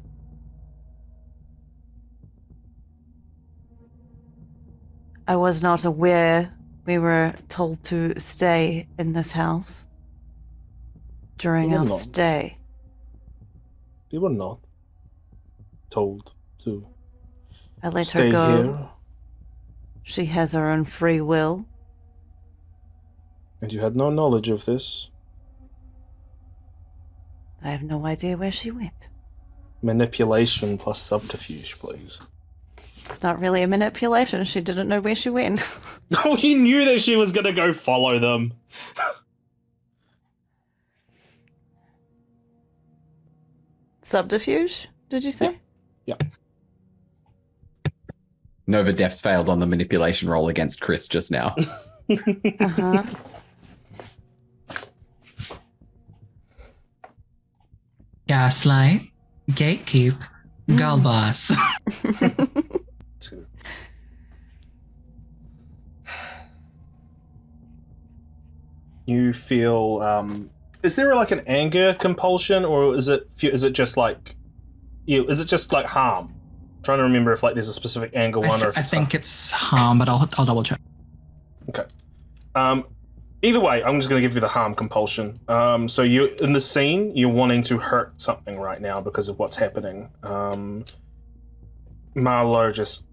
I was not aware we were told to stay in this house during You were our not. stay. We were not told to I let stay her go. here, She has her own free will. and you had no knowledge of this. I have no idea where she went. Manipulation plus subterfuge, please. It's not really a manipulation. She didn't know where she went. Oh, he knew that she was gonna go follow them. Subterfuge, did you say? Yeah. Nova Def's failed on the manipulation roll against Chris just now. Uh-huh. Gaslight, gatekeep, girl boss. You feel, is there like an anger compulsion, or is it just like, is it just like harm? I'm trying to remember if like there's a specific anger one or if I it's think it's harm, but I'll double check. Okay. Either way, I'm just going to give you the harm compulsion. So you in the scene, you're wanting to hurt something right now because of what's happening. Marlo just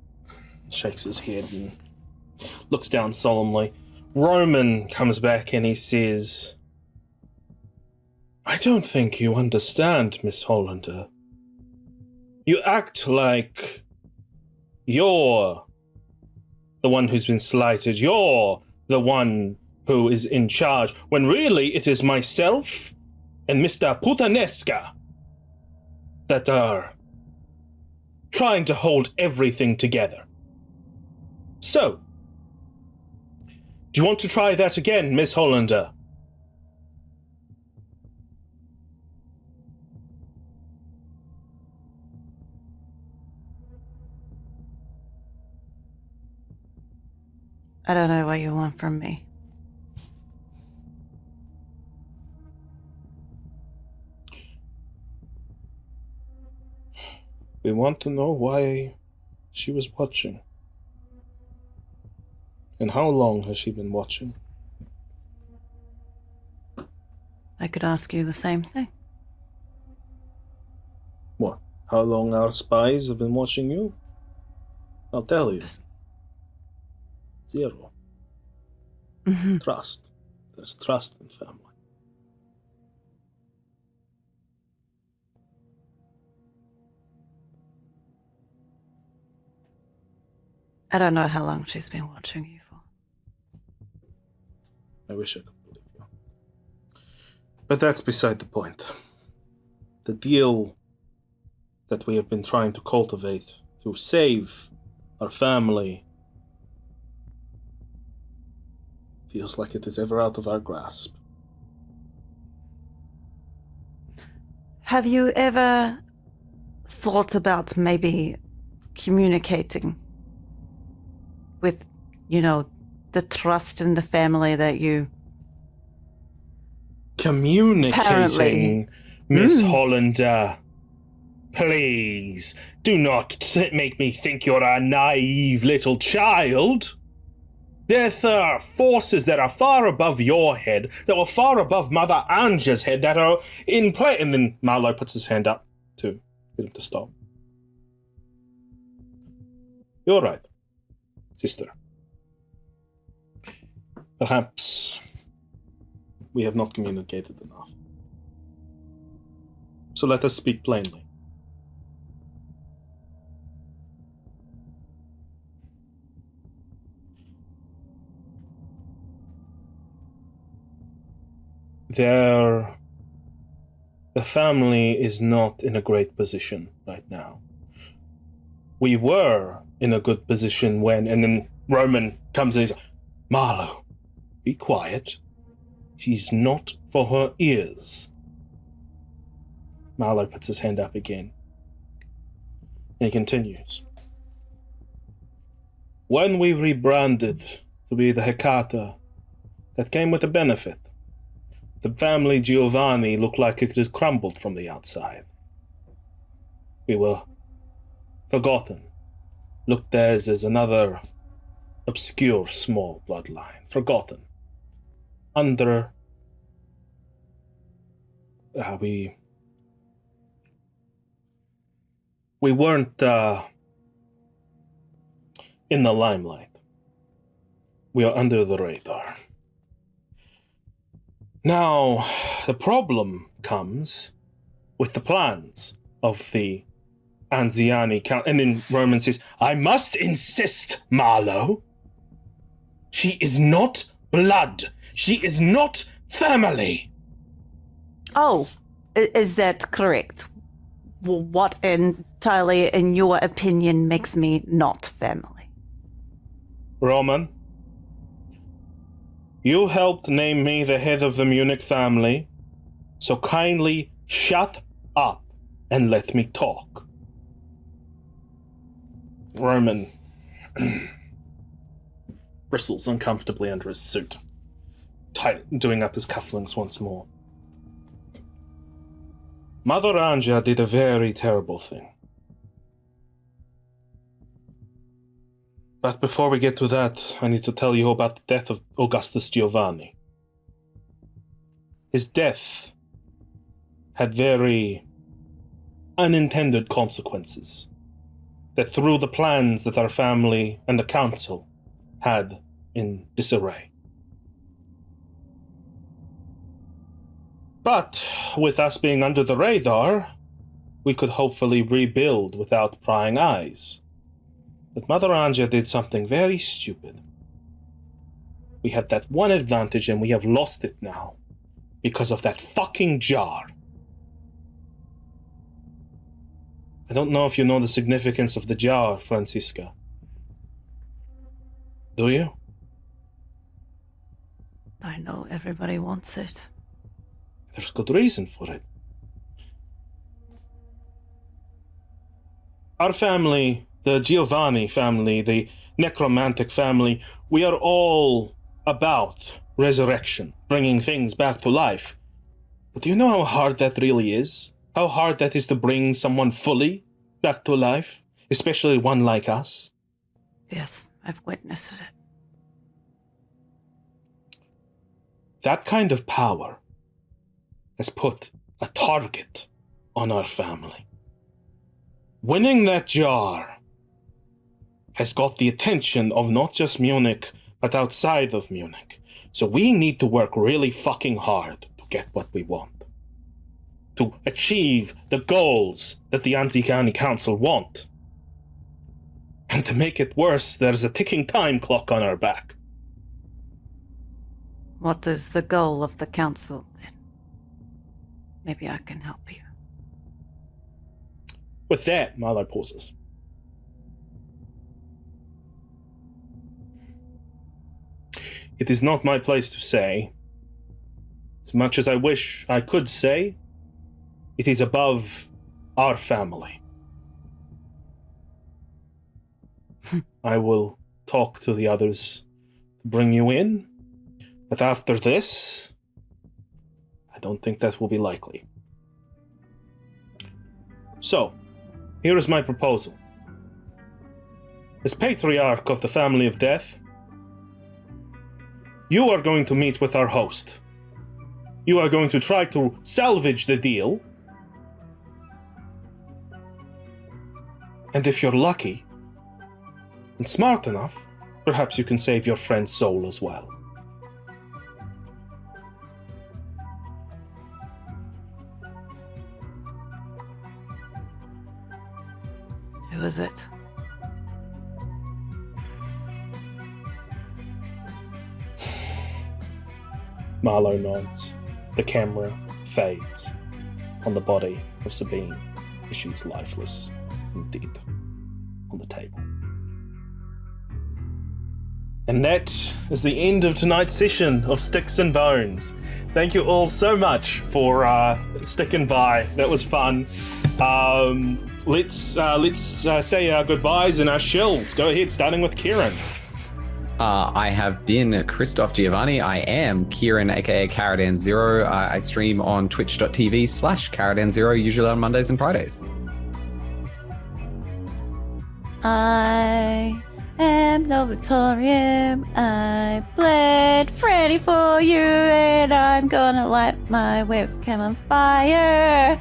shakes his head and looks down solemnly. Roman comes back and he says, I don't think you understand, Miss Hollander. You act like you're the one who's been slighted. You're the one who is in charge, when really it is myself and Mr. Putanesca that are trying to hold everything together. So, do you want to try that again, Miss Hollander? I don't know what you want from me. We want to know why she was watching. And how long has she been watching? I could ask you the same thing. What? How long our spies have been watching you? I'll tell you. Zero. Mhm. Trust. There's trust in family. I don't know how long she's been watching you for. I wish I could believe you. But that's beside the point. The deal that we have been trying to cultivate to save our family feels like it is ever out of our grasp. Have you ever thought about maybe communicating with, the trust in the family that you... Communicating, Apparently. Miss Hollander. Please, do not make me think you're a naive little child. There are forces that are far above your head, that were far above Mother Anja's head, that are in play. And then Marlo puts his hand up to get him to stop. You're right, sister. Perhaps we have not communicated enough. So let us speak plainly. The family is not in a great position right now. We were in a good position when, and then Roman comes in and says, Marlo, be quiet. She's not for her ears. Marlo puts his hand up again. And he continues. When we rebranded to be the Hecata, that came with a benefit. The family Giovanni looked like it had crumbled from the outside. We were forgotten, looked at as another obscure small bloodline, forgotten. Under we weren't in the limelight. We are under the radar. Now, the problem comes with the plans of the Anziani Count. And then Roman says, I must insist, Marlo. She is not blood. She is not family. Oh, is that correct? Well, what entirely, in your opinion, makes me not family? Roman, you helped name me the head of the Munich family, so kindly shut up and let me talk. Roman bristles uncomfortably under his suit, doing up his cufflinks once more. Mother Anja did a very terrible thing. But before we get to that, I need to tell you about the death of Augustus Giovanni. His death had very unintended consequences that threw the plans that our family and the council had in disarray. But with us being under the radar, we could hopefully rebuild without prying eyes. But Mother Anja did something very stupid. We had that one advantage and we have lost it now because of that fucking jar. I don't know if you know the significance of the jar, Franziska. Do you? I know everybody wants it. There's good reason for it. Our family, the Giovanni family, the necromantic family, we are all about resurrection, bringing things back to life. But do you know how hard that really is? How hard that is to bring someone fully back to life, especially one like us? Yes, I've witnessed it. That kind of power has put a target on our family. Winning that jar has got the attention of not just Munich, but outside of Munich. So we need to work really fucking hard to get what we want. To achieve the goals that the Anziani Council want. And to make it worse, there's a ticking time clock on our back. What is the goal of the council, then? Maybe I can help you. With that, Marlo pauses. It is not my place to say. As much as I wish I could say, it is above our family. I will talk to the others to bring you in, but after this, I don't think that will be likely. So, here is my proposal. As patriarch of the family of death, you are going to meet with our host. You are going to try to salvage the deal. And if you're lucky, and smart enough, perhaps you can save your friend's soul as well. Who is it? Marlo nods. The camera fades on the body of Sabine as she's lifeless and dead on the table. And that is the end of tonight's session of Styx and Bones. Thank you all so much for sticking by. That was fun. Let's say our goodbyes and our shills. Go ahead, starting with Kieran. I have been Christof Giovanni. I am Kieran, aka Caradan Zero. I stream on twitch.tv/Caradan Zero, usually on Mondays and Fridays. I am Novatorium. I bled Freddy for you, and I'm gonna light my webcam on fire.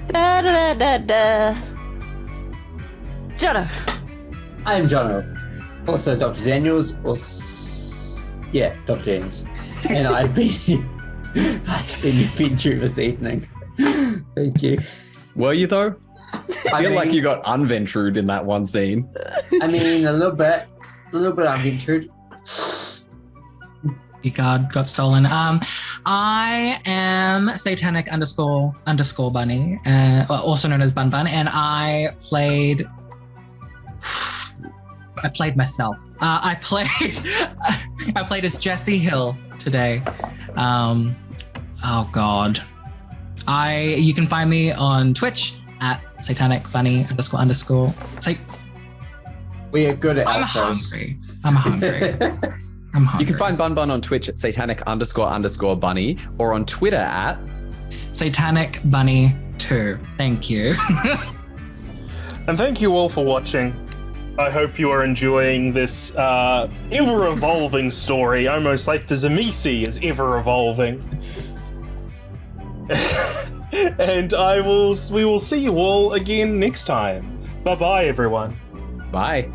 Da da da da. Jono. I am Jono. Also Dr. Daniels. Dr. Daniels. And I've been your Ventrue this evening. Thank you. Were you though? I feel like you got unventrued in that one scene. I mean, a little bit unventured. The guard got stolen. I am Satanic _ Bunny, also known as Bun Bun, and I played myself. I played as Jessie Hill today. Oh God. You can find me on Twitch at Satanic Bunny __. We are good at I'm outros. hungry. I'm hungry. You can find Bun Bun on Twitch at Satanic _ Bunny or on Twitter at Satanic Bunny 2. Thank you. And thank you all for watching. I hope you are enjoying this ever-evolving story, almost like the Zamisi is ever-evolving. And we will see you all again next time. Bye-bye, everyone. Bye.